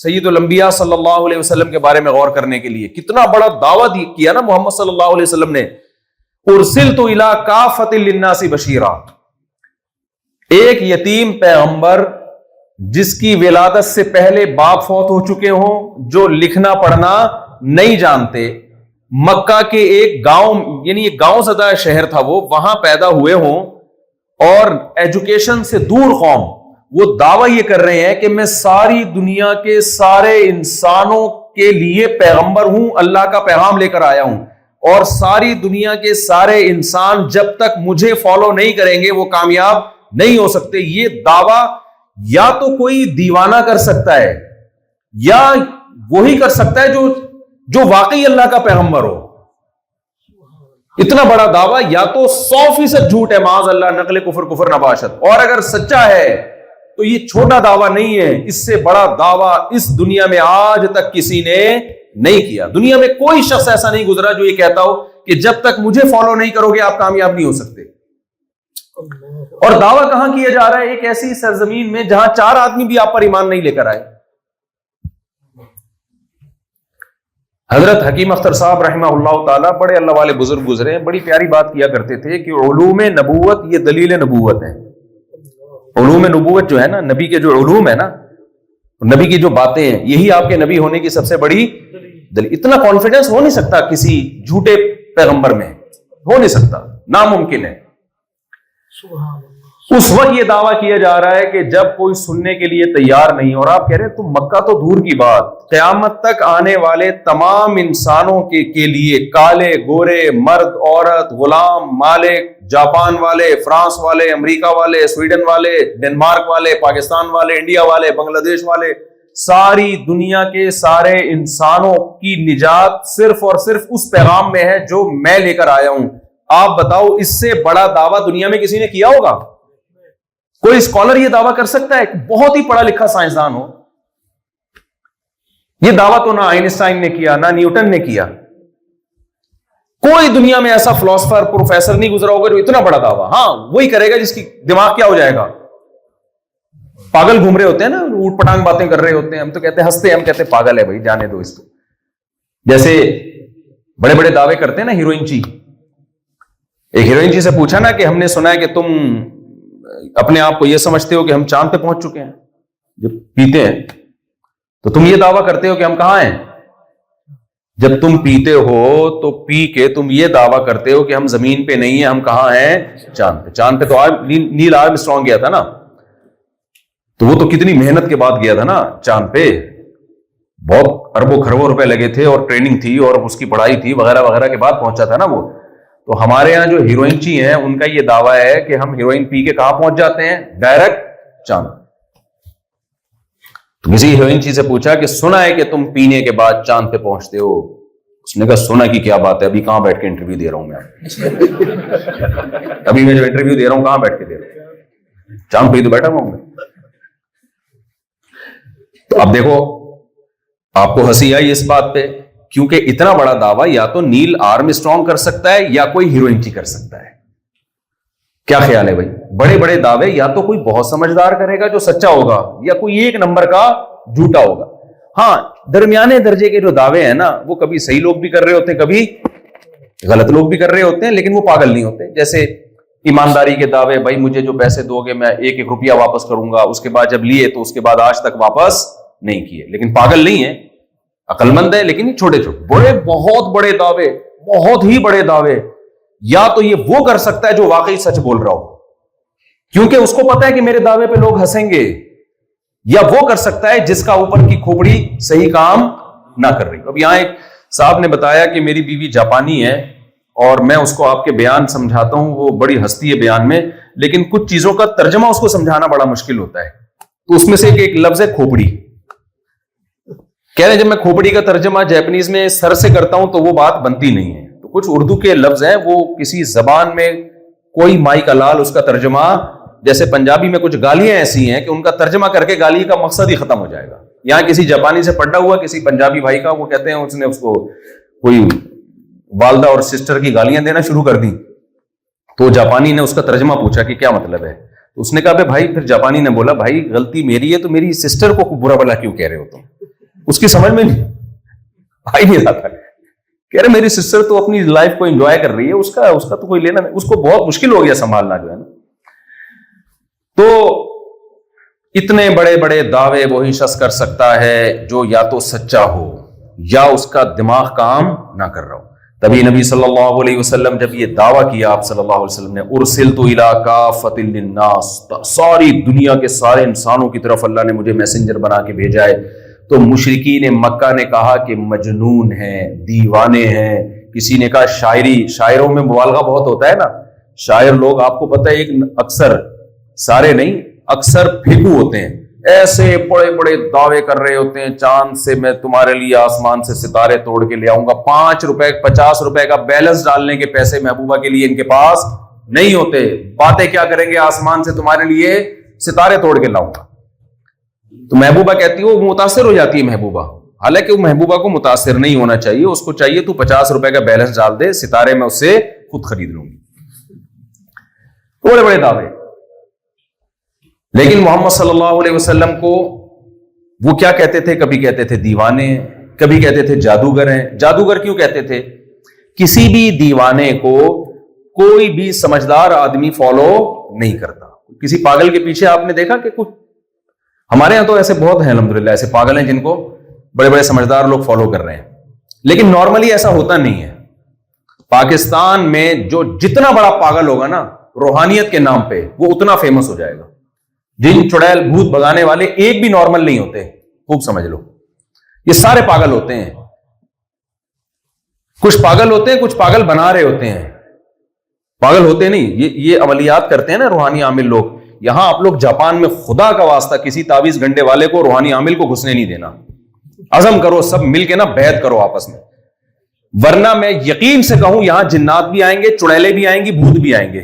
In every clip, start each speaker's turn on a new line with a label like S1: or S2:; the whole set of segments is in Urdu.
S1: سید الانبیاء صلی اللہ علیہ وسلم کے بارے میں غور کرنے کے لیے. کتنا بڑا دعویٰ کیا نا محمد صلی اللہ علیہ وسلم نے. ارسلت الی کافۃ للناس بشیرا. ایک یتیم پیغمبر جس کی ولادت سے پہلے باپ فوت ہو چکے ہوں, جو لکھنا پڑھنا نہیں جانتے, مکہ کے ایک گاؤں, یعنی ایک گاؤں زدہ شہر تھا وہ, وہاں پیدا ہوئے ہوں, اور ایجوکیشن سے دور قوم, وہ دعویٰ یہ کر رہے ہیں کہ میں ساری دنیا کے سارے انسانوں کے لیے پیغمبر ہوں, اللہ کا پیغام لے کر آیا ہوں, اور ساری دنیا کے سارے انسان جب تک مجھے فالو نہیں کریں گے وہ کامیاب نہیں ہو سکتے. یہ دعویٰ یا تو کوئی دیوانہ کر سکتا ہے یا وہی کر سکتا ہے جو واقعی اللہ کا پیغمبر ہو. اتنا بڑا دعویٰ یا تو 100% جھوٹ ہے, معاذ اللہ, نقل کفر نباشت, اور اگر سچا ہے تو یہ چھوٹا دعویٰ نہیں ہے, اس سے بڑا دعویٰ اس دنیا میں آج تک کسی نے نہیں کیا. دنیا میں کوئی شخص ایسا نہیں گزرا جو یہ کہتا ہو کہ جب تک مجھے فالو نہیں کرو گے آپ کامیاب نہیں ہو سکتے. اور دعویٰ کہاں کیا جا رہا ہے؟ ایک ایسی سرزمین میں جہاں 4 آدمی بھی آپ پر ایمان نہیں لے کر آئے. حضرت حکیم اختر صاحب رحمہ اللہ تعالیٰ بڑے اللہ والے بزرگ گزرے, بڑی پیاری بات کیا کرتے تھے کہ علوم نبوت یہ دلیل نبوت ہے. علوم نبوت جو ہے نا, نبی کے جو علوم ہے نا, نبی کی جو باتیں ہیں, یہی آپ کے نبی ہونے کی سب سے بڑی دلیل. اتنا کانفیڈنس ہو نہیں سکتا کسی جھوٹے پیغمبر میں, ہو نہیں سکتا, ناممکن ہے. اس وقت یہ دعویٰ کیا جا رہا ہے کہ جب کوئی سننے کے لیے تیار نہیں, اور آپ کہہ رہے ہیں تم مکہ تو دور کی بات, قیامت تک آنے والے تمام انسانوں کے لیے, کالے گورے, مرد عورت, غلام مالک, جاپان والے, فرانس والے, امریکہ والے, سویڈن والے, ڈنمارک والے, پاکستان والے, انڈیا والے, بنگلہ دیش والے, ساری دنیا کے سارے انسانوں کی نجات صرف اور صرف اس پیغام میں ہے جو میں لے کر آیا ہوں. آپ بتاؤ اس سے بڑا دعویٰ دنیا میں کسی نے کیا ہوگا؟ کوئی اسکالر یہ دعویٰ کر سکتا ہے؟ بہت ہی پڑھا لکھا سائنسدان ہو. یہ دعویٰ تو نہ آئنسٹائن نے کیا, نہ نیوٹن نے کیا. کوئی دنیا میں ایسا فلاسفر پروفیسر نہیں گزرا ہوگا جو اتنا بڑا دعویٰ. ہاں وہی کرے گا جس کی دماغ کیا ہو جائے گا, پاگل گھوم رہے ہوتے ہیں نا, اوٹ پٹانگ باتیں کر رہے ہوتے ہیں. ہم تو کہتے ہیں, ہنستے ہیں, ہم کہتے ہیں پاگل ہے بھائی, جانے دو اس کو. جیسے بڑے بڑے دعوے کرتے ہیں نا ہیروئن جی. ایک ہیروئن جی سے پوچھا نا کہ ہم نے سنا ہے کہ تم اپنے آپ کو یہ سمجھتے ہو کہ ہم چاند پہ پہنچ چکے ہیں. جب پیتے ہیں تو تم یہ دعویٰ کرتے ہو کہ ہم کہاں ہیں. جب تم پیتے ہو تو پی کے تم یہ دعویٰ کرتے ہو کہ ہم زمین پہ نہیں ہیں, ہم کہاں ہیں, چاند پہ. چاند پہ تو نیل آرمسٹرانگ گیا تھا نا, تو وہ تو کتنی محنت کے بعد گیا تھا نا چاند پہ. بہت اربوں خربوں روپے لگے تھے, اور ٹریننگ تھی, اور اس کی پڑھائی تھی, وغیرہ وغیرہ کے بعد پہنچا تھا نا وہ. تو ہمارے یہاں جو ہیروئن چی ہیں ان کا یہ دعویٰ ہے کہ ہم ہیروئن پی کے کہاں پہنچ جاتے ہیں, ڈائریکٹ چاند. تو کسی ہیروئن چی سے پوچھا کہ سنا ہے کہ تم پینے کے بعد چاند پہ پہنچتے ہو. اس نے کہا سنا کی کیا بات ہے, ابھی کہاں بیٹھ کے انٹرویو دے رہا ہوں میں. ابھی میں جو انٹرویو دے رہا ہوں کہاں بیٹھ کے دے رہا ہوں, چاند پہ تو بیٹھا ہوں میں. تو اب دیکھو, آپ کو ہنسی آئی اس بات پہ, کیونکہ اتنا بڑا دعویٰ یا تو نیل آرمسٹرانگ کر سکتا ہے یا کوئی ہیروئن چی کر سکتا ہے. کیا خیال ہے بھائی؟ بڑے بڑے دعوے یا تو کوئی بہت سمجھدار کرے گا جو سچا ہوگا, یا کوئی ایک نمبر کا جھوٹا ہوگا. ہاں درمیانے درجے کے جو دعوے ہیں نا, وہ کبھی صحیح لوگ بھی کر رہے ہوتے ہیں, کبھی غلط لوگ بھی کر رہے ہوتے ہیں, لیکن وہ پاگل نہیں ہوتے. جیسے ایمانداری کے دعوے, بھائی مجھے جو پیسے دو گے میں 1-1 روپیہ واپس کروں گا, اس کے بعد جب لیے تو اس کے بعد آج تک واپس نہیں کیے. لیکن پاگل نہیں ہے, عقل مند ہے, لیکن چھوٹے چھوٹے بڑے بہت بڑے دعوے, بہت ہی بڑے دعوے, یا تو یہ وہ کر سکتا ہے جو واقعی سچ بول رہا ہو, کیونکہ اس کو پتا ہے کہ میرے دعوے پہ لوگ ہنسیں گے, یا وہ کر سکتا ہے جس کا اوپر کی کھوپڑی صحیح کام نہ کر رہی. اب یہاں ایک صاحب نے بتایا کہ میری بیوی جاپانی ہے, اور میں اس کو آپ کے بیان سمجھاتا ہوں, وہ بڑی ہستی ہے بیان میں, لیکن کچھ چیزوں کا ترجمہ اس کو سمجھانا بڑا مشکل ہوتا ہے. تو اس میں سے ایک لفظ ہے کھوپڑی. کہہ رہے ہیں جب میں کھوپڑی کا ترجمہ جیپنیز میں سر سے کرتا ہوں تو وہ بات بنتی نہیں ہے. تو کچھ اردو کے لفظ ہیں, وہ کسی زبان میں کوئی مائی کا لال اس کا ترجمہ, جیسے پنجابی میں کچھ گالیاں ایسی ہیں کہ ان کا ترجمہ کر کے گالی کا مقصد ہی ختم ہو جائے گا. یہاں کسی جاپانی سے پڑھا ہوا کسی پنجابی بھائی کا, وہ کہتے ہیں اس نے اس کو کوئی والدہ اور سسٹر کی گالیاں دینا شروع کر دی, تو جاپانی نے اس کا ترجمہ پوچھا کہ کیا مطلب ہے. تو اس نے کہا بھائی, پھر جاپانی نے بولا بھائی غلطی میری ہے, تو میری سسٹر کو برا بلا کیوں کہہ رہے ہو تم, اس کی سمجھ میں نہیں آ ہی نہیں رہا. کہہ رہے میری سسٹر تو اپنی لائف کو انجوائے کر رہی ہے, اس کا تو کوئی لینا نہیں, اس کو بہت مشکل ہو گیا سنبھالنا جو ہے نا. تو اتنے بڑے بڑے دعوے وہی شخص کر سکتا ہے جو یا تو سچا ہو یا اس کا دماغ کام نہ کر رہا ہو. تبھی نبی صلی اللہ علیہ وسلم جب یہ دعویٰ کیا آپ صلی اللہ علیہ وسلم نے, ارسلت الی کافۃ للناس, ساری دنیا کے سارے انسانوں کی طرف اللہ نے مجھے میسنجر بنا کے بھیجا ہے, تو مشرکین مکہ نے کہا کہ مجنون ہیں, دیوانے ہیں. کسی نے کہا شاعروں میں مبالغہ بہت ہوتا ہے نا, شاعر لوگ آپ کو پتہ ہے ایک اکثر, سارے نہیں, اکثر پھیکو ہوتے ہیں, ایسے بڑے بڑے دعوے کر رہے ہوتے ہیں, چاند سے میں تمہارے لیے آسمان سے ستارے توڑ کے لے آؤں گا. 5 روپے 50 روپے کا بیلنس ڈالنے کے پیسے محبوبہ کے لیے ان کے پاس نہیں ہوتے. باتیں کیا کریں گے, آسمان سے تمہارے لیے ستارے توڑ کے لاؤں گا. تو محبوبہ کہتی ہے, وہ متاثر ہو جاتی ہے محبوبہ, حالانکہ وہ محبوبہ کو متاثر نہیں ہونا چاہیے, اس کو چاہیے تو 50 روپے کا بیلنس ڈال دے, ستارے میں اس سے خود خرید لوں گی. بڑے بڑے دعوے. لیکن محمد صلی اللہ علیہ وسلم کو وہ کیا کہتے تھے, کبھی کہتے تھے دیوانے ہیں, کبھی کہتے تھے جادوگر ہیں. جادوگر کیوں کہتے تھے؟ کسی بھی دیوانے کو کوئی بھی سمجھدار آدمی فالو نہیں کرتا. کسی پاگل کے پیچھے آپ نے دیکھا کہ کچھ, ہمارے یہاں تو ایسے بہت ہیں الحمدللہ, ایسے پاگل ہیں جن کو بڑے بڑے سمجھدار لوگ فالو کر رہے ہیں, لیکن نارملی ایسا ہوتا نہیں ہے. پاکستان میں جو جتنا بڑا پاگل ہوگا نا روحانیت کے نام پہ, وہ اتنا فیمس ہو جائے گا. جن چڑیل بھوت بگانے والے ایک بھی نارمل نہیں ہوتے, خوب سمجھ لو, یہ سارے پاگل ہوتے ہیں. کچھ پاگل ہوتے ہیں, کچھ پاگل بنا رہے ہوتے ہیں, پاگل ہوتے نہیں. یہ عملیات کرتے ہیں نا روحانی عامل لوگ. یہاں آپ لوگ جاپان میں خدا کا واسطہ کسی تعویذ گنڈے والے کو, روحانی عامل کو گھسنے نہیں دینا. عزم کرو سب مل کے نا, بیعت کرو آپس میں, ورنہ میں یقین سے کہوں یہاں جنات بھی آئیں گے, چڑیلے بھی آئیں گی, بھوت بھی آئیں گے.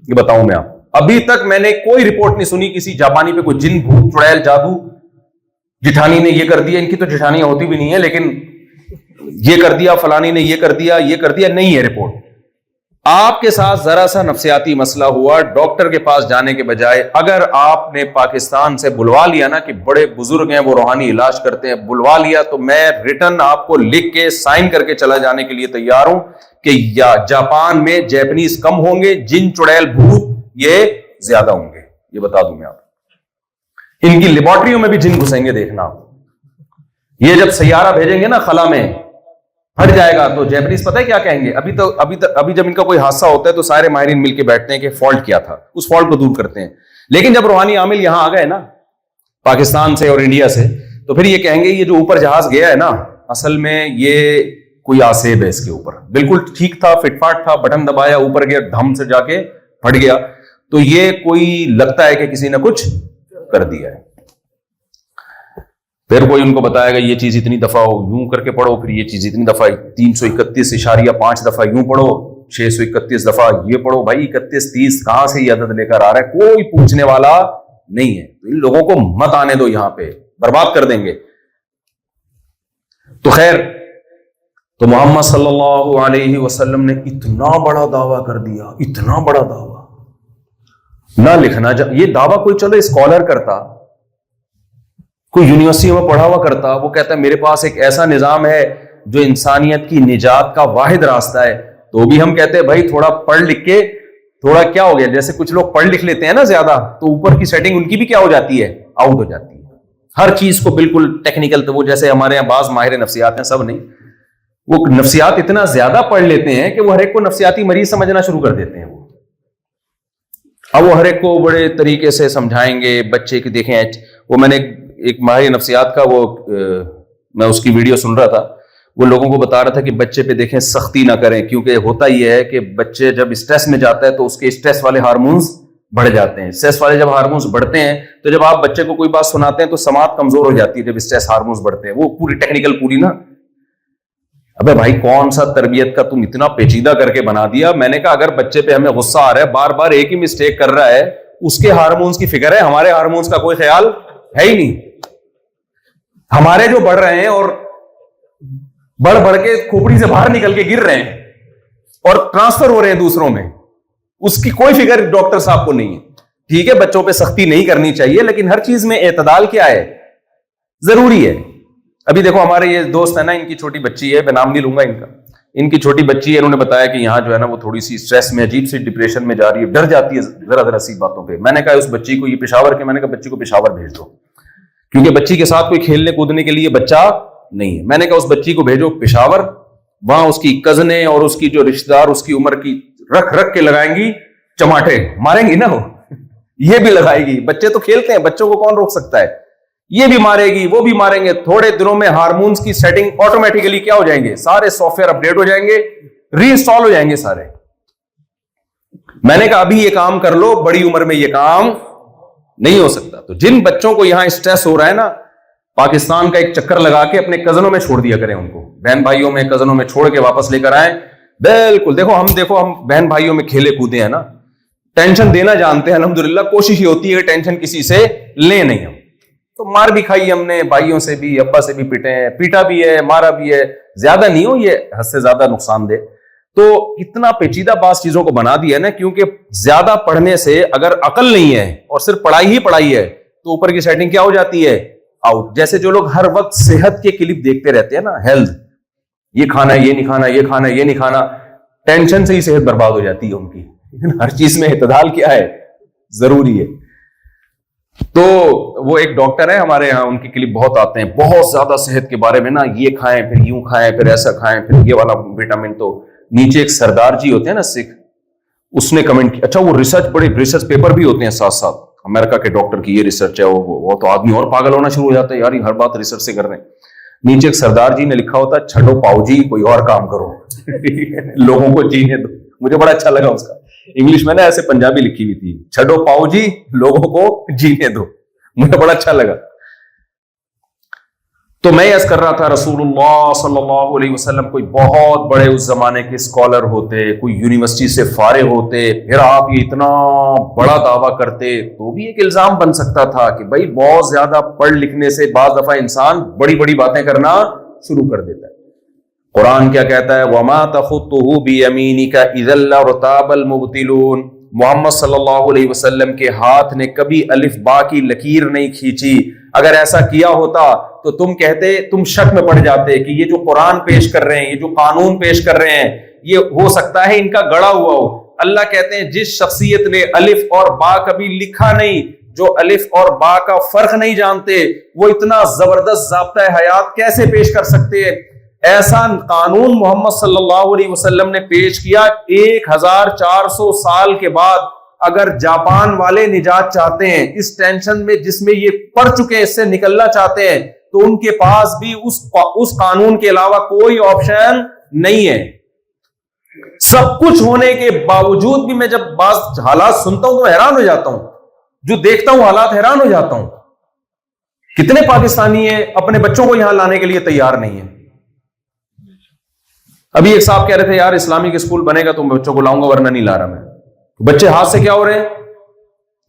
S1: یہ بتاؤں میں آپ, ابھی تک میں نے کوئی رپورٹ نہیں سنی کسی جاپانی پہ کوئی جن بھوت چڑیل جادو, جٹھانی نے یہ کر دیا, ان کی تو جٹھانیاں ہوتی بھی نہیں ہے, لیکن یہ کر دیا, فلانی نے یہ کر دیا, یہ کر دیا, نہیں ہے رپورٹ. آپ کے ساتھ ذرا سا نفسیاتی مسئلہ ہوا, ڈاکٹر کے پاس جانے کے بجائے اگر آپ نے پاکستان سے بلوا لیا نا کہ بڑے بزرگ ہیں وہ روحانی علاج کرتے ہیں, بلوا لیا, تو میں ریٹن آپ کو لکھ کے سائن کر کے چلا جانے کے لیے تیار ہوں کہ یا جاپان میں جیپنیز کم ہوں گے, جن چڑیل بھوت یہ زیادہ ہوں گے. یہ بتا دوں میں آپ, ان کی لیبارٹریوں میں بھی جن گھسیں گے, دیکھنا. یہ جب سیارہ بھیجیں گے نا خلا میں, ہٹ جائے گا, تو جیپنیز پتہ ہے کیا کہیں گے؟ ابھی جب ان کا کوئی حادثہ ہوتا ہے تو سارے ماہرین مل کے بیٹھتے ہیں کہ فالٹ کیا تھا, اس فالٹ کو دور کرتے ہیں. لیکن جب روحانی عامل یہاں آ گئے نا پاکستان سے اور انڈیا سے, تو پھر یہ کہیں گے یہ جو اوپر جہاز گیا ہے نا, اصل میں یہ کوئی آسیب ہے اس کے اوپر, بالکل ٹھیک تھا, فٹ فاٹ تھا, بٹن دبایا اوپر گیا, دھم سے جا کے پھٹ گیا, تو یہ کوئی لگتا ہے کہ کسی نے کچھ کر دیا ہے. پھر کوئی ان کو بتائے گا یہ چیز اتنی دفعہ ہو, یوں کر کے پڑھو, پھر یہ چیز اتنی دفعہ, 331.5 دفعہ یوں پڑھو, 631 دفعہ یہ پڑھو. بھائی 31 30 کہاں سے یہ عدد لے کر آ رہا ہے, کوئی پوچھنے والا نہیں ہے. ان لوگوں کو مت آنے دو, یہاں پہ برباد کر دیں گے. تو خیر, تو محمد صلی اللہ علیہ وسلم نے اتنا بڑا دعویٰ کر دیا, اتنا بڑا دعویٰ, نہ لکھنا. یہ دعویٰ کوئی چلو اسکالر کرتا, کوئی یونیورسٹی میں پڑھا ہوا کرتا, وہ کہتا ہے میرے پاس ایک ایسا نظام ہے جو انسانیت کی نجات کا واحد راستہ ہے, تو بھی ہم کہتے ہیں بھائی تھوڑا پڑھ لکھ کے, تھوڑا کیا ہو گیا, جیسے کچھ لوگ پڑھ لکھ لیتے ہیں نا زیادہ, تو اوپر کی سیٹنگ ان کی بھی کیا ہو جاتی ہے, آؤٹ ہو جاتی ہے. ہر چیز کو بالکل ٹیکنیکل, تو وہ جیسے ہمارے یہاں بعض ماہر نفسیات ہیں, سب نہیں, وہ نفسیات اتنا زیادہ پڑھ لیتے ہیں کہ وہ ہر ایک کو نفسیاتی مریض سمجھنا شروع کر دیتے ہیں. اب وہ ہر ایک کو بڑے طریقے سے سمجھائیں گے. بچے کی دیکھیں, وہ میں نے ایک ماہر نفسیات کا, وہ میں اس کی ویڈیو سن رہا تھا, وہ لوگوں کو بتا رہا تھا کہ بچے پہ دیکھیں سختی نہ کریں, کیونکہ ہوتا یہ ہے کہ بچے جب اسٹریس میں جاتا ہے تو اس کے اسٹریس والے ہارمونز بڑھ جاتے ہیں. اسٹریس والے جب ہارمونز بڑھتے ہیں تو جب آپ بچے کو کوئی بات سناتے ہیں تو سماعت کمزور ہو جاتی ہے جب اسٹریس ہارمونز بڑھتے ہیں. وہ پوری ٹیکنیکل پوری نا, ابے بھائی کون سا تربیت کا تم اتنا پیچیدہ کر کے بنا دیا. میں نے کہا اگر بچے پہ ہمیں غصہ آ رہا ہے, بار بار ایک ہی مسٹیک کر رہا ہے, اس کے ہارمونز کی فکر ہے, ہمارے ہارمونز کا کوئی خیال ہے ہی نہیں. ہمارے جو بڑھ رہے ہیں اور بڑھ بڑھ کے کھوپڑی سے باہر نکل کے گر رہے ہیں اور ٹرانسفر ہو رہے ہیں دوسروں میں, اس کی کوئی فکر ڈاکٹر صاحب کو نہیں ہے. ٹھیک ہے بچوں پہ سختی نہیں کرنی چاہیے, لیکن ہر چیز میں اعتدال کیا ہے, ضروری ہے. ابھی دیکھو ہمارے یہ دوست ہے نا, ان کی چھوٹی بچی ہے, میں نام نہیں لوں گا ان کا, ان کی چھوٹی بچی ہے, انہوں نے بتایا کہ یہاں جو ہے نا وہ تھوڑی سی اسٹریس میں, عجیب سی ڈپریشن میں جا رہی ہے, ڈر جاتی ہے ذرا ذرا سی باتوں پہ. میں نے کہا اس بچی کو, یہ پشاور کے, میں نے کہا بچی کو پشاور بھیج دو, کیونکہ بچی کے ساتھ کوئی کھیلنے کودنے کے لیے بچہ نہیں ہے. میں نے کہا اس بچی کو بھیجو پشاور, وہاں اس کی کزنیں اور اس کی جو رشتہ دار اس کی عمر کی رکھ رکھ کے لگائیں گی چماٹے, ماریں گی نا وہ, یہ بھی لگائے گی. بچے تو کھیلتے ہیں, بچوں کو کون روک سکتا ہے, یہ بھی مارے گی وہ بھی ماریں گے. تھوڑے دنوں میں ہارمونز کی سیٹنگ آٹومیٹیکلی کیا ہو جائیں گے, سارے سافٹ ویئر اپڈیٹ ہو جائیں گے, ری انسٹال ہو جائیں گے سارے. میں نے کہا ابھی یہ کام کر لو, بڑی عمر میں یہ کام نہیں ہو سکتا. تو جن بچوں کو یہاں اسٹریس ہو رہا ہے نا, پاکستان کا ایک چکر لگا کے اپنے کزنوں میں چھوڑ دیا کریں, ان کو بہن بھائیوں میں کزنوں میں چھوڑ کے واپس لے کر آئیں. بالکل دیکھو ہم بہن بھائیوں میں کھیلے کودے ہیں نا, ٹینشن دینا جانتے ہیں الحمدللہ, کوشش یہ ہوتی ہے کہ ٹینشن کسی سے لے نہیں. ہم تو مار بھی کھائی ہم نے, بھائیوں سے بھی, ابا سے بھی پیٹے ہیں, پیٹا بھی ہے, مارا بھی ہے, زیادہ نہیں ہو یہ حد سے زیادہ نقصان دہ. تو اتنا پیچیدہ بعض چیزوں کو بنا دیا ہے نا, کیونکہ زیادہ پڑھنے سے اگر عقل نہیں ہے اور صرف پڑھائی ہی پڑھائی ہے تو اوپر کی سیٹنگ کیا ہو جاتی ہے, آؤٹ. جیسے جو لوگ ہر وقت صحت کے کلپ دیکھتے رہتے ہیں نا, ہیلتھ, یہ کھانا ہے یہ نہیں کھانا, یہ کھانا ہے یہ نہیں کھانا, ٹینشن سے ہی صحت برباد ہو جاتی ہے ان کی. ہر چیز میں اعتدال کیا ہے, ضروری ہے. تو وہ ایک ڈاکٹر ہے ہمارے یہاں, ان کے کلپ بہت آتے ہیں, بہت زیادہ صحت کے بارے میں نا, یہ کھائیں پھر یوں کھائیں پھر ایسا کھائیں پھر یہ والا وٹامن. تو نیچے ایک سردار جی ہوتے ہیں نا سکھ, اس نے کمنٹ کیا, اچھا وہ ریسرچ, بڑے ریسرچ پیپر بھی ہوتے ہیں ساتھ ساتھ, امریکہ کے ڈاکٹر کی یہ ریسرچ ہے, وہ تو آدمی اور پاگل ہونا شروع ہو جاتا ہے یار, یہ ہر بات ریسرچ سے کر رہے ہیں. نیچے ایک سردار جی نے لکھا ہوتا ہے, چھڈو پاؤ جی کوئی اور کام کرو, لوگوں کو جینے دو. مجھے بڑا اچھا لگا اس کا انگلش میں نا, ایسے پنجابی لکھی ہوئی تھی, چھڈو پاؤ جی لوگوں کو جینے دو. مجھے بڑا اچھا لگا. تو میں عرض کر رہا تھا, رسول اللہ صلی اللہ علیہ وسلم کوئی بہت بڑے اس زمانے کے اسکالر ہوتے, کوئی یونیورسٹی سے فارغ ہوتے, پھر آپ یہ اتنا بڑا دعویٰ کرتے, تو بھی ایک الزام بن سکتا تھا کہ بھائی بہت زیادہ پڑھ لکھنے سے بعض دفعہ انسان بڑی بڑی باتیں کرنا شروع کر دیتا ہے. قرآن کیا کہتا ہے, وَمَا تَخُطُّهُ بِيَمِينِكَ إِذًا لَارْتَابَ الْمُبْطِلُونَ. محمد صلی اللہ علیہ وسلم کے ہاتھ نے کبھی الف با کی لکیر نہیں کھینچی. اگر ایسا کیا ہوتا تو تم کہتے, تم شک میں پڑ جاتے کہ یہ جو قرآن پیش کر رہے ہیں, یہ جو قانون پیش کر رہے ہیں, یہ ہو سکتا ہے ان کا گڑا ہوا ہو. اللہ کہتے ہیں جس شخصیت نے الف اور با کبھی لکھا نہیں, جو الف اور با کا فرق نہیں جانتے, وہ اتنا زبردست ضابطہ حیات کیسے پیش کر سکتے ہیں؟ ایسا قانون محمد صلی اللہ علیہ وسلم نے پیش کیا 1400 سال کے بعد. اگر جاپان والے نجات چاہتے ہیں اس ٹینشن میں جس میں یہ پڑ چکے ہیں, اس سے نکلنا چاہتے ہیں, تو ان کے پاس بھی اس قانون کے علاوہ کوئی آپشن نہیں ہے. سب کچھ ہونے کے باوجود بھی میں جب بعض حالات سنتا ہوں تو حیران ہو جاتا ہوں, جو دیکھتا ہوں حالات حیران ہو جاتا ہوں. کتنے پاکستانی ہیں اپنے بچوں کو یہاں لانے کے لیے تیار نہیں ہیں. ابھی ایک صاحب کہہ رہے تھے یار اسلامک اسکول بنے گا تو میں بچوں کو لاؤں گا, ورنہ نہیں لا رہا میں. بچے ہاتھ سے کیا ہو رہے ہیں,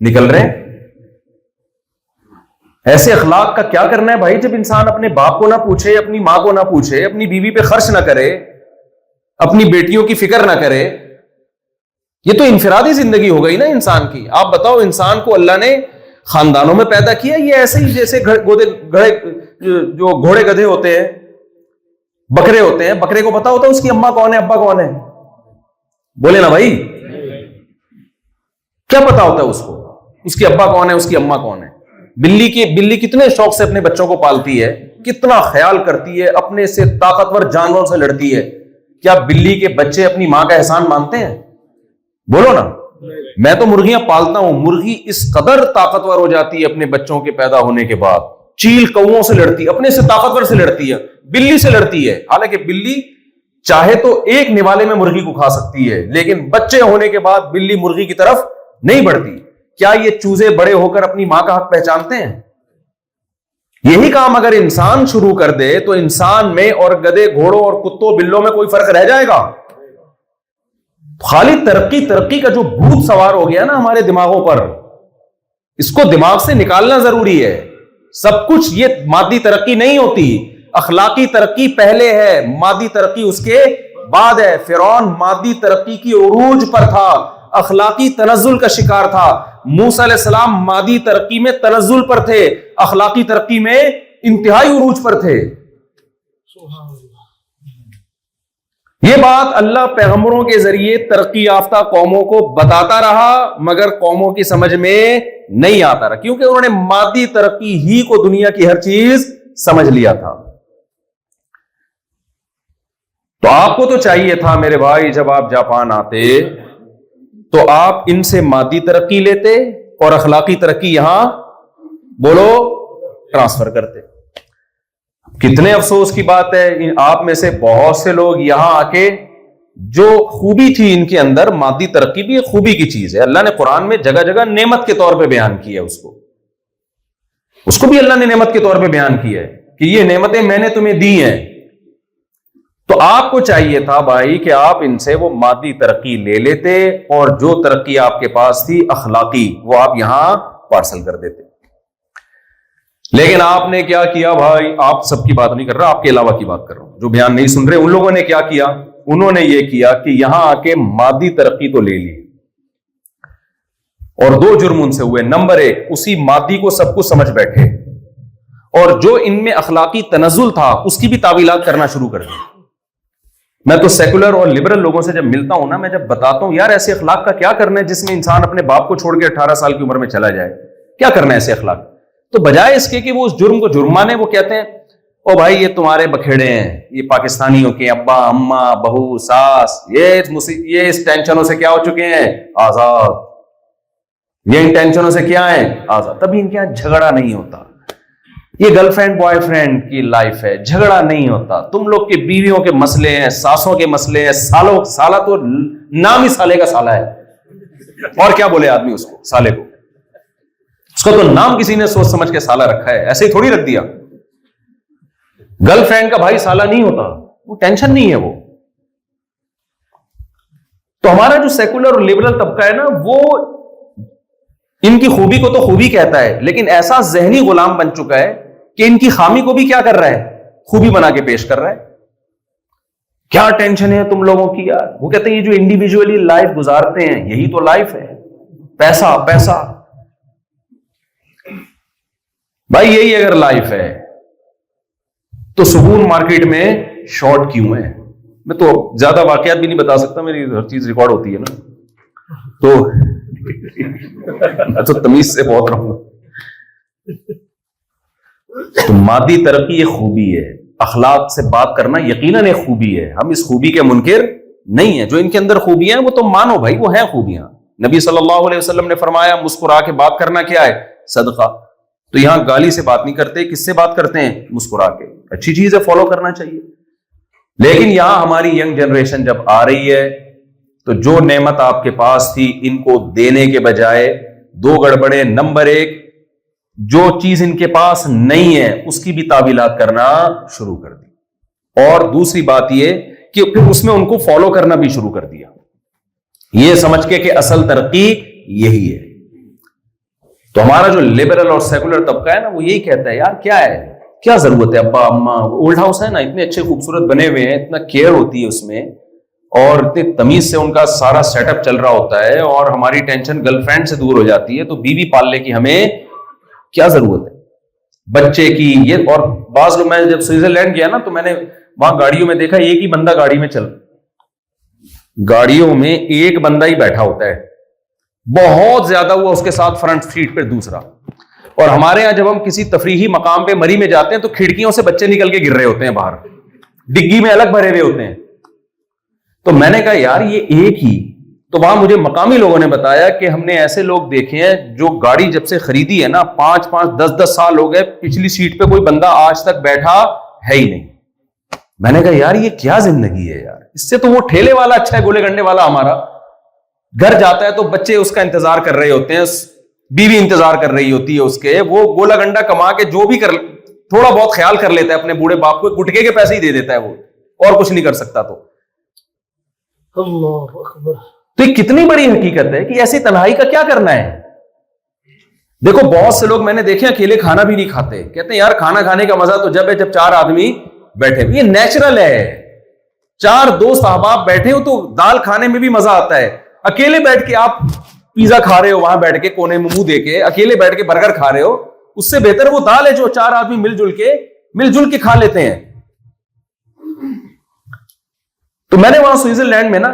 S1: نکل رہے ہیں. ایسے اخلاق کا کیا کرنا ہے بھائی, جب انسان اپنے باپ کو نہ پوچھے, اپنی ماں کو نہ پوچھے, اپنی بیوی پہ خرچ نہ کرے, اپنی بیٹیوں کی فکر نہ کرے. یہ تو انفرادی زندگی ہو گئی نا انسان کی. آپ بتاؤ, انسان کو اللہ نے خاندانوں میں پیدا کیا, یہ ایسے ہی جیسے جو گھوڑے گدھے ہوتے ہیں, بکرے ہوتے ہیں, بکرے کو پتا ہوتا ہے اس کی اماں کون ہے ابا کون ہے؟ بولے نا بھائی, کیا پتا ہوتا ہے اس کو اس کی ابا کون ہے اس کی اماں کون ہے؟ بلی کتنے شوق سے اپنے بچوں کو پالتی ہے, کتنا خیال کرتی ہے, اپنے سے طاقتور جانوروں سے لڑتی ہے. کیا بلی کے بچے اپنی ماں کا احسان مانتے ہیں؟ بولو نا. میں تو مرغیاں پالتا ہوں, مرغی اس قدر طاقتور ہو جاتی ہے اپنے بچوں کے پیدا ہونے کے بعد, چیل کووں سے لڑتی ہے, اپنے سے طاقتور سے لڑتی ہے, بلی سے لڑتی ہے. حالانکہ بلی چاہے تو ایک نوالے میں مرغی کو کھا سکتی ہے, لیکن بچے ہونے کے بعد بلی مرغی کی طرف نہیں بڑھتی. کیا یہ چوزے بڑے ہو کر اپنی ماں کا حق پہچانتے ہیں؟ یہی کام اگر انسان شروع کر دے تو انسان میں اور گدے گھوڑوں اور کتوں بلوں میں کوئی فرق رہ جائے گا؟ خالی ترقی کا جو بھوت سوار ہو گیا نا ہمارے دماغوں پر, اس کو دماغ سے نکالنا ضروری ہے. سب کچھ یہ مادی ترقی نہیں ہوتی, اخلاقی ترقی پہلے ہے, مادی ترقی اس کے بعد ہے. فرعون مادی ترقی کی عروج پر تھا, اخلاقی تنزل کا شکار تھا. موسیٰ علیہ السلام مادی ترقی میں تنزل پر تھے, اخلاقی ترقی میں انتہائی عروج پر تھے. یہ بات اللہ پیغمبروں کے ذریعے ترقی یافتہ قوموں کو بتاتا رہا، مگر قوموں کی سمجھ میں نہیں آتا رہا، کیونکہ انہوں نے مادی ترقی ہی کو دنیا کی ہر چیز سمجھ لیا تھا۔ تو آپ کو تو چاہیے تھا میرے بھائی، جب آپ جاپان آتے تو آپ ان سے مادی ترقی لیتے اور اخلاقی ترقی یہاں بولو ٹرانسفر کرتے۔ کتنے افسوس کی بات ہے، آپ میں سے بہت سے لوگ یہاں آ کے جو خوبی تھی ان کے اندر، مادی ترقی بھی ایک خوبی کی چیز ہے، اللہ نے قرآن میں جگہ جگہ نعمت کے طور پہ بیان کی ہے، اس کو بھی اللہ نے نعمت کے طور پہ بیان کی ہے کہ یہ نعمتیں میں نے تمہیں دی ہیں۔ تو آپ کو چاہیے تھا بھائی کہ آپ ان سے وہ مادی ترقی لے لیتے اور جو ترقی آپ کے پاس تھی اخلاقی، وہ آپ یہاں پارسل کر دیتے۔ لیکن آپ نے کیا کیا بھائی، آپ سب کی بات نہیں کر رہا، آپ کے علاوہ کی بات کر رہا ہوں، جو بیان نہیں سن رہے ان لوگوں نے کیا کیا، انہوں نے یہ کیا کہ یہاں آ کے مادی ترقی تو لے لی، اور دو جرم ان سے ہوئے۔ نمبر ایک، اسی مادی کو سب کچھ سمجھ بیٹھے، اور جو ان میں اخلاقی تنزل تھا اس کی بھی تعویلات کرنا شروع کر دی۔ میں تو سیکولر اور لبرل لوگوں سے جب ملتا ہوں نا، میں جب بتاتا ہوں یار ایسے اخلاق کا کیا کرنا ہے جس میں انسان اپنے باپ کو چھوڑ کے 18 سال کی عمر میں چلا جائے، کیا کرنا ہے ایسے اخلاق، تو بجائے اس کے کہ وہ اس جرم کو جرم مانے، وہ کہتے ہیں او بھائی یہ تمہارے بکھیڑے ہیں، یہ پاکستانیوں کے ابا اماں بہو ساس، یہ اس ٹینشنوں سے کیا ہو چکے ہیں، آزاد، یہ ان ٹینشنوں سے کیا ہیں، آزاد۔ تبھی ان کے یہاں جھگڑا نہیں ہوتا، یہ گرل فرینڈ بوائے فرینڈ کی لائف ہے، جھگڑا نہیں ہوتا۔ تم لوگ کے بیویوں کے مسئلے ہیں، ساسوں کے مسئلے ہیں، سالہ تو نام ہی سالے کا سالہ ہے، اور کیا بولے آدمی اس کو، سالے کو، اس کا تو نام کسی نے سوچ سمجھ کے سالہ رکھا ہے، ایسے ہی تھوڑی رکھ دیا۔ گرل فرینڈ کا بھائی سالہ نہیں ہوتا، وہ ٹینشن نہیں ہے وہ۔ تو ہمارا جو سیکولر اور لبرل طبقہ ہے نا، وہ ان کی خوبی کو تو خوبی کہتا ہے، لیکن ایسا ذہنی غلام بن چکا ہے کہ ان کی خامی کو بھی کیا کر رہا ہے، خوبی بنا کے پیش کر رہا ہے۔ کیا ٹینشن ہے تم لوگوں کی یار، وہ کہتے ہیں یہ جو انڈیویجولی لائف گزارتے ہیں یہی تو لائف ہے، پیسہ پیسہ۔ بھائی یہی اگر لائف ہے تو سکون مارکیٹ میں شارٹ کیوں ہے؟ میں تو زیادہ واقعات بھی نہیں بتا سکتا، میری ہر چیز ریکارڈ ہوتی ہے نا، تو میں تو تمیز سے بہت رہوں گا۔ تو مادی ترقی ایک خوبی ہے، اخلاق سے بات کرنا یقیناً ایک خوبی ہے، ہم اس خوبی کے منکر نہیں ہیں۔ جو ان کے اندر خوبیاں ہیں وہ تو مانو بھائی، وہ ہیں خوبیاں۔ نبی صلی اللہ علیہ وسلم نے فرمایا مسکرا کے بات کرنا کیا ہے، صدقہ۔ تو یہاں گالی سے بات نہیں کرتے، کس سے بات کرتے ہیں، مسکرا کے۔ اچھی چیز ہے، فالو کرنا چاہیے۔ لیکن یہاں ہماری ینگ جنریشن جب آ رہی ہے تو جو نعمت آپ کے پاس تھی ان کو دینے کے بجائے دو گڑبڑے۔ نمبر ایک، جو چیز ان کے پاس نہیں ہے اس کی بھی تعویلات کرنا شروع کر دی، اور دوسری بات یہ کہ پھر اس میں ان کو فالو کرنا بھی شروع کر دیا، یہ سمجھ کے کہ اصل ترقی یہی ہے۔ تو ہمارا جو لبرل اور سیکولر طبقہ ہے نا، وہ یہی کہتا ہے یار کیا ہے، کیا ضرورت ہے، ابا اماں اولڈ ہاؤس ہے نا، اتنے اچھے خوبصورت بنے ہوئے ہیں، اتنا کیئر ہوتی ہے اس میں، اور اتنی تمیز سے ان کا سارا سیٹ اپ چل رہا ہوتا ہے، اور ہماری ٹینشن گرل فرینڈ سے دور ہو جاتی ہے، تو بیوی پالنے کی ہمیں کیا ضرورت ہے، بچے کی یہ۔ اور بعض لوگ، میں جب سوئٹزرلینڈ گیا نا تو میں نے وہاں گاڑیوں میں دیکھا ایک ہی بندہ گاڑی میں گاڑیوں میں ایک بندہ ہی بیٹھا ہوتا ہے، بہت زیادہ ہوا اس کے ساتھ فرنٹ سیٹ پہ دوسرا۔ اور ہمارے یہاں جب ہم کسی تفریحی مقام پہ مری میں جاتے ہیں تو کھڑکیوں سے بچے نکل کے گر رہے ہوتے ہیں باہر، ڈگی میں الگ بھرے ہوئے ہوتے ہیں۔ تو میں نے کہا یار یہ ایک ہی، تو وہاں مجھے مقامی لوگوں نے بتایا کہ ہم نے ایسے لوگ دیکھے ہیں جو گاڑی جب سے خریدی ہے نا 5-10 سال ہو گئے، پچھلی سیٹ پہ کوئی بندہ آج تک بیٹھا ہے ہی نہیں۔ میں نے کہا یار یہ کیا زندگی ہے یار، اس سے تو وہ ٹھیلے والا اچھا ہے، گولے گنڈے والا ہمارا گھر جاتا ہے تو بچے اس کا انتظار کر رہے ہوتے ہیں، بیوی انتظار کر رہی ہوتی ہے اس کے، وہ گولا گنڈا کما کے جو بھی کر تھوڑا بہت خیال کر لیتا ہے اپنے بوڑھے باپ کو، گٹکے کے پیسے ہی دے دیتا ہے وہ، اور کچھ نہیں کر سکتا۔ تو
S2: اللہ اکبر،
S1: تو یہ کتنی بڑی حقیقت ہے کہ ایسی تنہائی کا کیا کرنا ہے۔ دیکھو بہت سے لوگ میں نے دیکھے اکیلے کھانا بھی نہیں کھاتے، کہتے ہیں یار کھانا کھانے کا مزہ تو جب ہے جب 4 آدمی بیٹھے، یہ نیچرل ہے، 4 دوست احباب بیٹھے ہو تو دال کھانے میں بھی مزہ آتا ہے۔ اکیلے بیٹھ کے آپ پیزا کھا رہے ہو وہاں بیٹھ کے کونے میں منہ دے کے، اکیلے بیٹھ کے برگر کھا رہے ہو، اس سے بہتر وہ دال ہے جو 4 آدمی مل جل کے کھا لیتے ہیں۔ تو میں نے وہاں سوئٹزرلینڈ میں نا،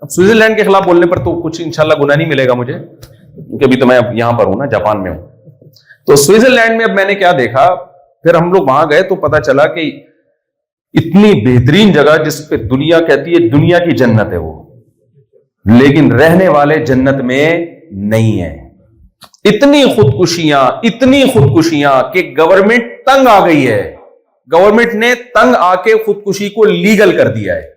S1: اب سوئٹزرلینڈ کے خلاف بولنے پر تو کچھ انشاءاللہ گناہ نہیں ملے گا مجھے، کیونکہ ابھی تو میں یہاں پر ہوں نا، جاپان میں ہوں. تو سوئٹزرلینڈ میں اب میں نے کیا دیکھا، پھر ہم لوگ وہاں گئے تو پتا چلا کہ اتنی بہترین جگہ جس پہ دنیا کہتی ہے دنیا کی جنت ہے وہ، لیکن رہنے والے جنت میں نہیں ہے. اتنی خودکشیاں کہ گورنمنٹ تنگ آ گئی ہے، گورنمنٹ نے تنگ آ کے خودکشی کو لیگل کر دیا ہے.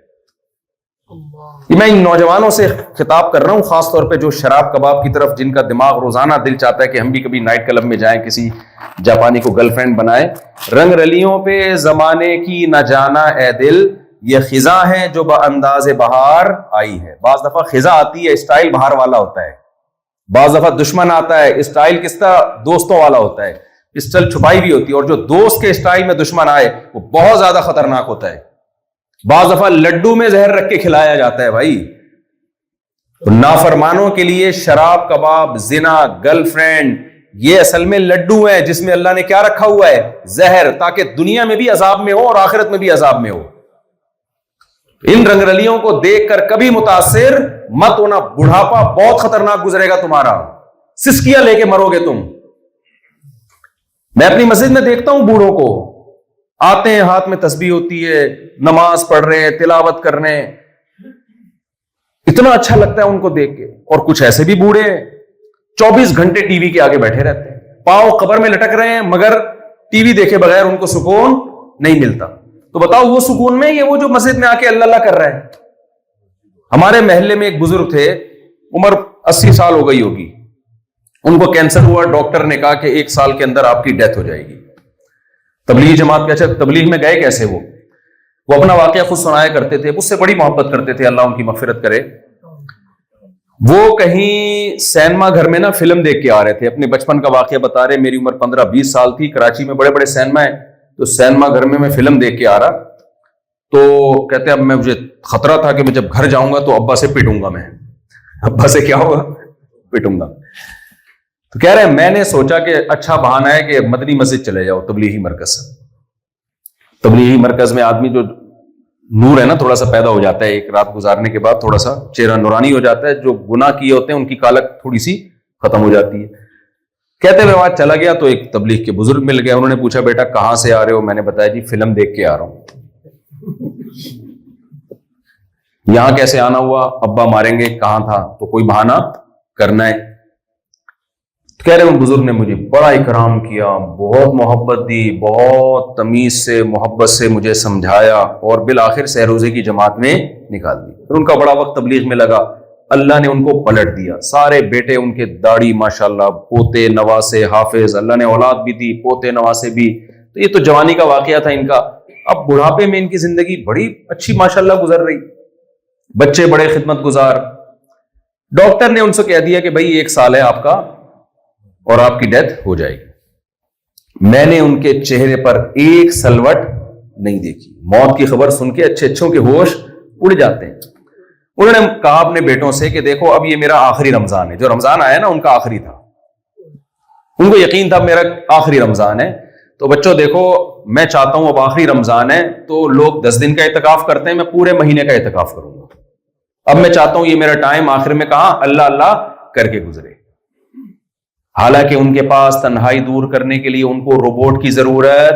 S1: میں ان نوجوانوں سے خطاب کر رہا ہوں، خاص طور پہ جو شراب کباب کی طرف جن کا دماغ روزانہ دل چاہتا ہے کہ ہم بھی کبھی نائٹ کلب میں جائیں، کسی جاپانی کو گرل فرینڈ بنائیں. رنگ رلیوں پہ زمانے کی نہ جانا اے دل، یہ خزاں ہے جو بانداز بہار آئی ہے. بعض دفعہ خزاں آتی ہے، اسٹائل بہار والا ہوتا ہے. بعض دفعہ دشمن آتا ہے، اسٹائل کس طرح دوستوں والا ہوتا ہے، پسٹل چھپائی بھی ہوتی ہے. اور جو دوست کے اسٹائل میں دشمن آئے وہ بہت زیادہ خطرناک ہوتا ہے. بعض دفعہ لڈو میں زہر رکھ کے کھلایا جاتا ہے بھائی. نافرمانوں کے لیے شراب کباب، زنا، گرل فرینڈ، یہ اصل میں لڈو ہیں جس میں اللہ نے کیا رکھا ہوا ہے؟ زہر، تاکہ دنیا میں بھی عذاب میں ہو اور آخرت میں بھی عذاب میں ہو. ان رنگ رلیوں کو دیکھ کر کبھی متاثر مت ہونا، بڑھاپا بہت خطرناک گزرے گا تمہارا، سسکیاں لے کے مرو گے تم. میں اپنی مسجد میں دیکھتا ہوں بوڑھوں کو، آتے ہیں ہاتھ میں تسبیح ہوتی ہے، نماز پڑھ رہے ہیں، تلاوت کر رہے ہیں، اتنا اچھا لگتا ہے ان کو دیکھ کے. اور کچھ ایسے بھی بوڑھے ہیں 24 گھنٹے ٹی وی کے آگے بیٹھے رہتے ہیں، پاؤں قبر میں لٹک رہے ہیں، مگر ٹی وی دیکھے بغیر ان کو سکون نہیں ملتا. تو بتاؤ وہ سکون میں، یہ وہ جو مسجد میں آ کے اللہ اللہ کر رہا ہے. ہمارے محلے میں ایک بزرگ تھے، عمر 80 سال ہو گئی ہوگی، ان کو کینسر ہوا، ڈاکٹر نے کہا کہ 1 سال کے اندر آپ کی ڈیتھ ہو جائے گی. تبلیغ جماعت کے، اچھا تبلیغ میں گئے کیسے؟ وہ اپنا واقعہ خود سنایا کرتے تھے، مجھ سے بڑی محبت کرتے تھے، اللہ ان کی مغفرت کرے. وہ کہیں سینما گھر میں نا فلم دیکھ کے آ رہے تھے، اپنے بچپن کا واقعہ بتا رہے. میری عمر 15-20 سال تھی، کراچی میں بڑے بڑے سینما ہیں، تو سینما گھر میں فلم دیکھ کے آ رہا، تو کہتے اب مجھے خطرہ تھا کہ میں جب گھر جاؤں گا تو ابا سے پٹوں گا. میں ابا سے کیا ہوگا؟ پٹوں گا. تو کہہ رہے ہیں میں نے سوچا کہ اچھا بہانہ ہے کہ مدنی مسجد چلے جاؤ، تبلیغی مرکز. تبلیغی مرکز میں آدمی جو نور ہے نا تھوڑا سا پیدا ہو جاتا ہے، ایک رات گزارنے کے بعد تھوڑا سا چہرہ نورانی ہو جاتا ہے، جو گناہ کیے ہوتے ہیں ان کی کالک تھوڑی سی ختم ہو جاتی ہے. کہتے ہوئے آج چلا گیا تو ایک تبلیغ کے بزرگ مل گئے. انہوں نے پوچھا بیٹا کہاں سے آ رہے ہو؟ میں نے بتایا جی فلم دیکھ کے آ رہا ہوں. یہاں کیسے آنا ہوا؟ ابا ماریں گے، کہاں تھا؟ تو کوئی بہانہ کرنا ہے. کہہ رہے ہیں بزرگ نے مجھے بڑا اکرام کیا، بہت محبت دی، بہت تمیز سے محبت سے مجھے سمجھایا، اور بالآخر سہروزے کی جماعت میں نکال دی. پھر ان کا بڑا وقت تبلیغ میں لگا، اللہ نے ان کو پلٹ دیا. سارے بیٹے ان کے داڑھی ماشاءاللہ، پوتے نواسے حافظ، اللہ نے اولاد بھی دی، پوتے نواسے بھی. تو یہ تو جوانی کا واقعہ تھا ان کا. اب بڑھاپے میں ان کی زندگی بڑی اچھی ماشاءاللہ گزر رہی، بچے بڑے خدمت گزار. ڈاکٹر نے ان سے کہہ دیا کہ بھائی 1 سال ہے آپ کا اور آپ کی ڈیتھ ہو جائے گی. میں نے ان کے چہرے پر ایک سلوٹ نہیں دیکھی. موت کی خبر سن کے اچھوں کے ہوش اڑ جاتے ہیں. انہوں نے کہا اپنے بیٹوں سے کہ دیکھو اب یہ میرا آخری رمضان ہے. جو رمضان آیا نا ان کا آخری تھا، ان کو یقین تھا میرا آخری رمضان ہے. تو بچوں دیکھو میں چاہتا ہوں اب آخری رمضان ہے تو لوگ 10 دن کا اعتکاف کرتے ہیں، میں پورے مہینے کا اعتکاف کروں گا. اب میں چاہتا ہوں یہ میرا ٹائم آخر میں کہاں اللہ اللہ کر کے گزرے. حالانکہ ان کے پاس تنہائی دور کرنے کے لیے ان کو روبوٹ کی ضرورت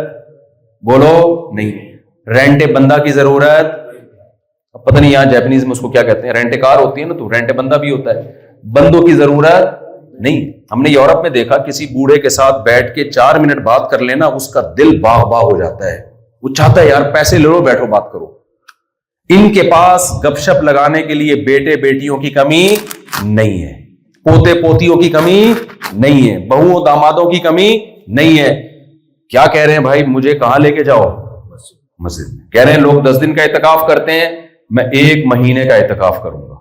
S1: بولو نہیں، رینٹ بندہ کی ضرورت. اب پتہ نہیں یہاں جیپنیز میں اس کو کیا کہتے ہیں، رینٹ کار ہوتی ہے نا، تو رینٹ بندہ بھی ہوتا ہے، بندوں کی ضرورت نہیں. ہم نے یورپ میں دیکھا کسی بوڑھے کے ساتھ بیٹھ کے 4 منٹ بات کر لینا اس کا دل باغ باغ ہو جاتا ہے، وہ چاہتا ہے یار پیسے لے لو بیٹھو بات کرو. ان کے پاس گپ شپ لگانے کے لیے بیٹے بیٹیوں کی کمی نہیں ہے، پوتے پوتیوں کی کمی نہیں ہے، بہوؤں دامادوں کی کمی نہیں ہے. کیا کہہ رہے ہیں بھائی مجھے کہاں لے کے جاؤ؟ مسجد میں. کہہ رہے ہیں لوگ 10 دن کا اعتکاف کرتے ہیں، میں 1 مہینے کا اعتکاف کروں گا.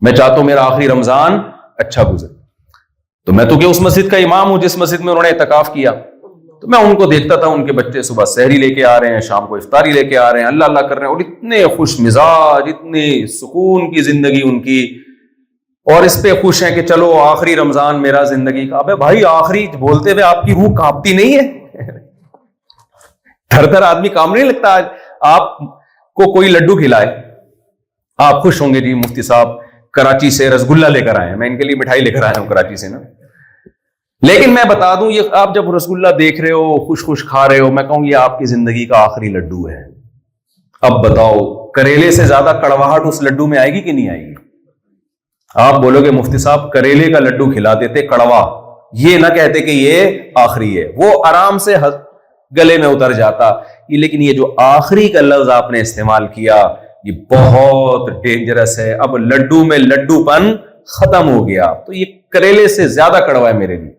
S1: میں چاہتا ہوں میرا آخری رمضان اچھا گزرے. تو میں تو کہ اس مسجد کا امام ہوں جس مسجد میں انہوں نے اعتکاف کیا. تو میں ان کو دیکھتا تھا، ان کے بچے صبح سحری لے کے آ رہے ہیں، شام کو افطاری لے کے آ رہے ہیں، اللہ اللہ کر رہے ہیں، اور اتنے خوش مزاج، اتنے سکون کی زندگی ان کی، اور اس پہ خوش ہیں کہ چلو آخری رمضان میرا زندگی کا. ابے بھائی آخری بولتے ہوئے آپ کی روح کانپتی نہیں ہے؟ تھر تھر آدمی کام نہیں لگتا؟ آج آپ کو کوئی لڈو کھلائے آپ خوش ہوں گے جی مفتی صاحب کراچی سے رسگلہ لے کر آئے ہیں، میں ان کے لیے مٹھائی لے کر آیا ہوں کراچی سے نا، لیکن میں بتا دوں یہ آپ جب رسگلہ دیکھ رہے ہو خوش خوش کھا رہے ہو، میں کہوں یہ آپ کی زندگی کا آخری لڈو ہے. اب بتاؤ کریلے سے زیادہ کڑواہٹ اس لڈو میں آئے گی کہ نہیں آئے گی؟ آپ بولو گے مفتی صاحب کریلے کا لڈو کھلا دیتے کڑوا، یہ نہ کہتے کہ یہ آخری ہے، وہ آرام سے گلے میں اتر جاتا. لیکن یہ جو آخری کا لفظ آپ نے استعمال کیا یہ بہت ڈینجرس ہے. اب لڈو میں لڈو پن ختم ہو گیا، تو یہ کریلے سے زیادہ کڑوا ہے میرے لیے.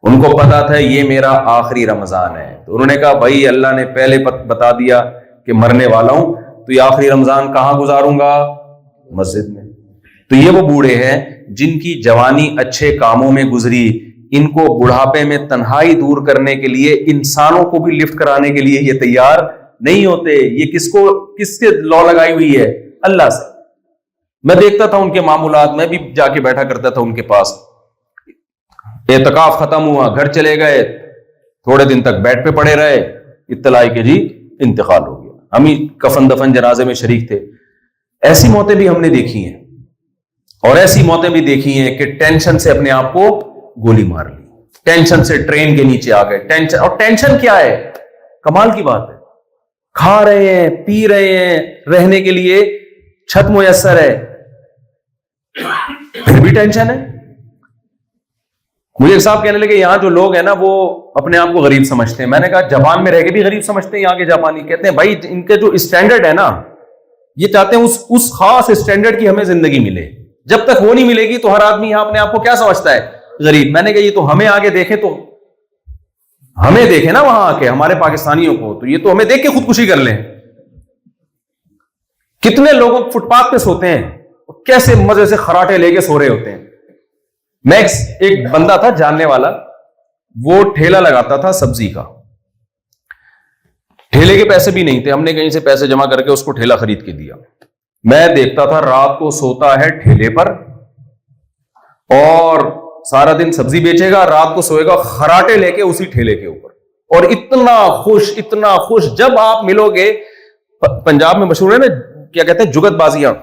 S1: ان کو پتا تھا یہ میرا آخری رمضان ہے، تو انہوں نے کہا بھائی اللہ نے پہلے بتا دیا کہ مرنے والا ہوں، تو یہ آخری رمضان کہاں گزاروں گا؟ مسجد میں. تو یہ وہ بوڑھے ہیں جن کی جوانی اچھے کاموں میں گزری، ان کو بڑھاپے میں تنہائی دور کرنے کے لیے انسانوں کو بھی لفٹ کرانے کے لیے یہ تیار نہیں ہوتے. یہ کس کے لا لگائی ہوئی ہے؟ اللہ سے. میں دیکھتا تھا ان کے معاملات، میں بھی جا کے بیٹھا کرتا تھا ان کے پاس. اعتکاف ختم ہوا، گھر چلے گئے، تھوڑے دن تک بیڈ پہ پڑے رہے، اطلاع کہ جی انتقال ہو گیا. ہم ہی کفن دفن جنازے میں شریک تھے. ایسی موتیں بھی ہم نے دیکھی ہیں، اور ایسی موتیں بھی دیکھی ہیں کہ ٹینشن سے اپنے آپ کو گولی مار لی، ٹینشن سے ٹرین کے نیچے آ گئے. ٹینشن، اور ٹینشن کیا ہے؟ کمال کی بات ہے، کھا رہے ہیں پی رہے ہیں، رہنے کے لیے چھت میسر ہے، پھر بھی ٹینشن ہے. مجھے ایک صاحب کہنے لگے یہاں جو لوگ ہیں نا وہ اپنے آپ کو غریب سمجھتے ہیں. میں نے کہا جاپان میں رہ کے بھی غریب سمجھتے ہیں یہاں کے جاپانی؟ کہتے ہیں بھائی ان کے جو اسٹینڈرڈ ہے نا، یہ چاہتے ہیں اس خاص اسٹینڈرڈ کی ہمیں زندگی ملے. جب تک وہ نہیں ملے گی تو ہر آدمی یہاں اپنے آپ کو کیا سمجھتا ہے؟ غریب. میں نے کہا یہ تو ہمیں آگے دیکھیں، تو ہمیں دیکھیں نا وہاں آ کے ہمارے پاکستانیوں کو، تو یہ تو ہمیں دیکھ کے خودکشی کر لیں. کتنے لوگ فٹ پاتھ پہ سوتے ہیں، کیسے مزے سے خراٹے لے کے سو رہے ہوتے ہیں. میں ایک بندہ تھا جاننے والا، وہ ٹھیلا لگاتا تھا سبزی کا. ٹھیلے کے پیسے بھی نہیں تھے، ہم نے کہیں سے پیسے جمع کر کے اس کو ٹھیلا خرید کے دیا. میں دیکھتا تھا رات کو سوتا ہے ٹھیلے پر اور سارا دن سبزی بیچے گا، رات کو سوئے گا خراٹے لے کے اسی ٹھیلے کے اوپر، اور اتنا خوش اتنا خوش. جب آپ ملو گے، پنجاب میں مشہور ہے نا کیا کہتے ہیں جگت بازیاں،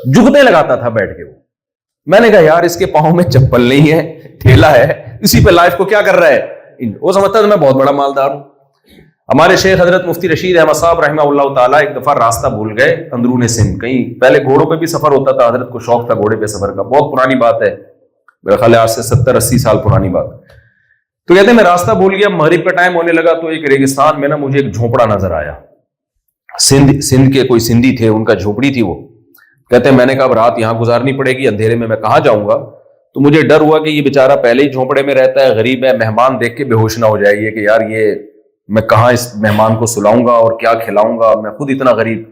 S1: جگتے لگاتا تھا بیٹھ کے وہ. میں نے کہا یار اس کے پاؤں میں چپل نہیں ہے، ٹھیلا ہے، اسی پہ لائف کو کیا کر رہا ہے. وہ سمجھتا ہے میں بہت بڑا مالدار ہوں. ہمارے شیخ حضرت مفتی رشید احمد صاحب رحمہ اللہ تعالیٰ ایک دفعہ راستہ بھول گئے اندرون سندھ. کہیں پہلے گھوڑوں پہ بھی سفر ہوتا تھا، حضرت کو شوق تھا گھوڑے پہ سفر کا، بہت پرانی بات ہے، میرا خیال ہے آج سے 70-80 سال پرانی بات. تو کہتے ہیں میں راستہ بھول گیا، مغرب کا ٹائم ہونے لگا تو ایک ریگستان میں نا مجھے ایک جھونپڑا نظر آیا. سندھ کے کوئی سندھی تھے، ان کا جھونپڑی تھی وہ. کہتے ہیں میں نے کہا اب رات یہاں گزارنی پڑے گی، اندھیرے میں کہاں جاؤں گا. تو مجھے ڈر ہوا کہ یہ بیچارہ پہلے ہی جھونپڑے میں رہتا ہے، غریب ہے، مہمان دیکھ کے بے ہوش نہ ہو جائے یہ کہ یار یہ میں کہاں اس مہمان کو سلاؤں گا اور کیا کھلاؤں گا، میں خود اتنا غریب.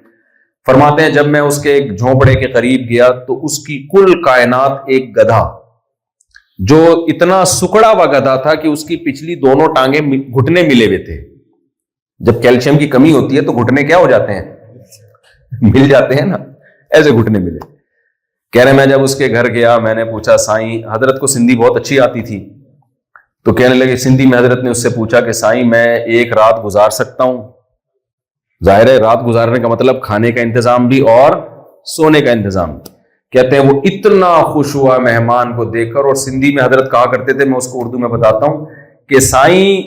S1: فرماتے ہیں جب میں اس کے ایک جھونپڑے کے قریب گیا تو اس کی کل کائنات ایک گدھا، جو اتنا سکڑا ہوا گدھا تھا کہ اس کی پچھلی دونوں ٹانگیں گھٹنے ملے ہوئے تھے. جب کیلشیم کی کمی ہوتی ہے تو گھٹنے کیا ہو جاتے ہیں؟ مل جاتے ہیں نا، ایسے گھٹنے ملے. کہہ رہے میں جب اس کے گھر گیا میں نے پوچھا سائیں، حضرت کو سندھی بہت اچھی آتی تھی، تو کہنے لگے سندھی میں حضرت نے اس سے پوچھا کہ سائیں میں ایک رات گزار سکتا ہوں؟ ظاہر ہے رات گزارنے کا مطلب کھانے کا انتظام بھی اور سونے کا انتظام بھی. کہتے ہیں وہ اتنا خوش ہوا مہمان کو دیکھ کر. اور سندھی میں حضرت کہا کرتے تھے، میں اس کو اردو میں بتاتا ہوں کہ سائیں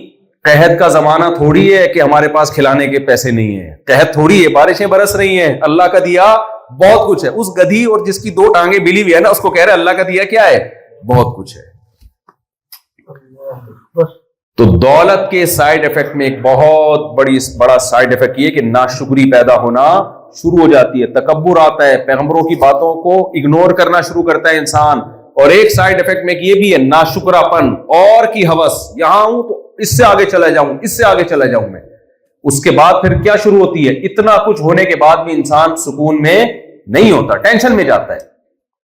S1: قحط کا زمانہ تھوڑی ہے کہ ہمارے پاس کھلانے کے پیسے نہیں ہیں، قحط تھوڑی ہے، بارشیں برس رہی ہیں، اللہ کا دیا بہت کچھ ہے. اس گدھی اور جس کی 2 ٹانگیں ملی ہوئی ہے نا، اس کو کہہ رہے اللہ کا دیا کیا ہے؟ بہت کچھ ہے. تو دولت کے سائیڈ افیکٹ میں ایک بہت بڑا سائیڈ افیکٹ یہ کہ ناشکری پیدا ہونا شروع ہو جاتی ہے، تکبر آتا ہے، پیغمبروں کی باتوں کو اگنور کرنا شروع کرتا ہے انسان. اور ایک سائیڈ افیکٹ میں یہ بھی ہے ناشکراپن اور کی ہوس، یہاں ہوں تو اس سے آگے چلا جاؤں، اس سے آگے چلا جاؤں میں. اس کے بعد پھر کیا شروع ہوتی ہے؟ اتنا کچھ ہونے کے بعد بھی انسان سکون میں نہیں ہوتا، ٹینشن میں جاتا ہے.